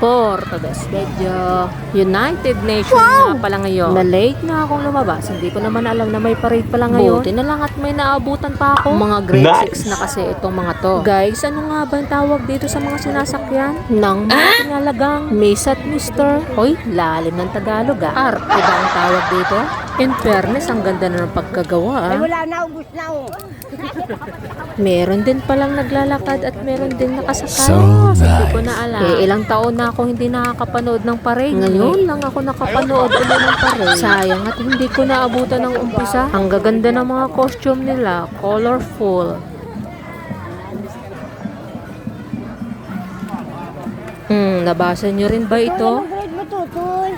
For today's video, United Nations nga pala ngayon. Na late na akong lumabas. Hindi ko naman alam na may parade pala ngayon. Buti na lang at may naabutan pa ako. Mga grade 6 na kasi itong mga to. Guys, ano nga ba ang tawag dito sa mga sinasakyan? Nang mga tinalagang Miss at Mr. Hoy, lalim ng Tagalog ah. Arte ba ang tawag dito? In fairness, ang ganda na ng pagkagawa ah. Ay, wala na, ubus na oh. Meron din palang naglalakad at meron din nakasakay. Hindi ko na alam. Ilang taon na ako hindi nakakapanood ng parade. Ngayon lang ako nakapanood ulit ng parade. Sayang at hindi ko naabutan ng umpisa. Ang gaganda ng mga costume nila. Colorful. Nabasa nyo rin ba ito? Anong grade mo, Tutoy?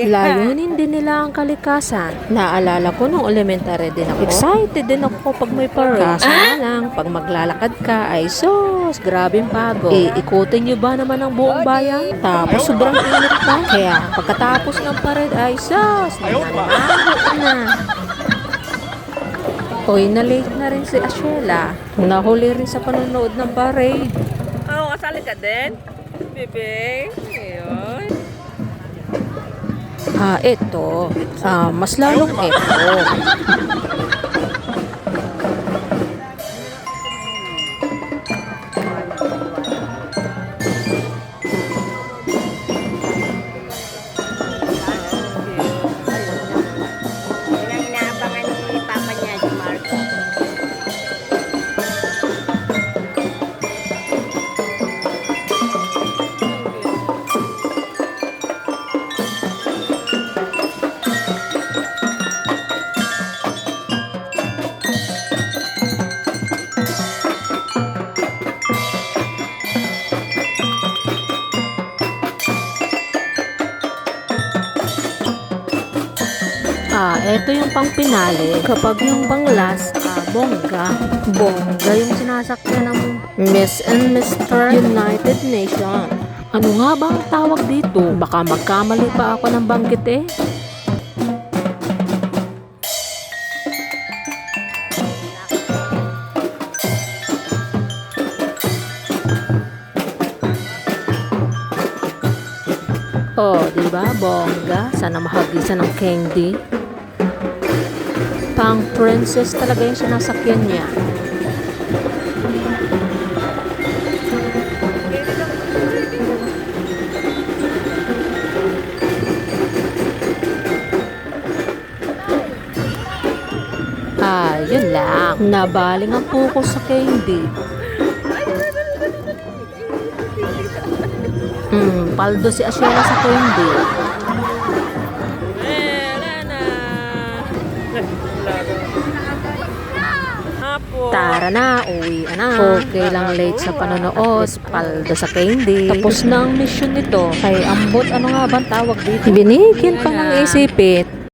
Layunin din nila ang kalikasan. Naalala ko nung elementary din ako. Excited din ako pag may parade. Kaso na lang, pag maglalakad ka ay sus, grabing pagod. Ikutin nyo ba naman ang buong bayan? Tapos sobrang init pa. Kaya pagkatapos ng parade ay sus, nananahot na. Hoy, na-late na rin si Ashela. Nahuli rin sa panonood ng parade. Oo, kasali ka din? Bebe? Ayun. Ito. Mas lalong ito. Yan ang inaabangan ni Papa niya, si Marco. Ito yung pang pinali. Kapag yung pang last, bongga. Bongga yung sinasakyan ng Miss and Mr. United Nations. Ano nga ba ang tawag dito? Baka magkamali pa ako ng banggit eh. Oh, diba? Bongga. Sana mahagisan ng candy. Pang princess talaga yung sinasakyan niya. Yun lang. Nabaling ang puko sa candy. Paldo si Ashela sa candy. Tara na, uwi na. Okay lang late sa panonood, paldo sa candy. Tapos na ang mission nito. Kay ambot, ano nga ba tawag dito? Binigyan pa ng isipit.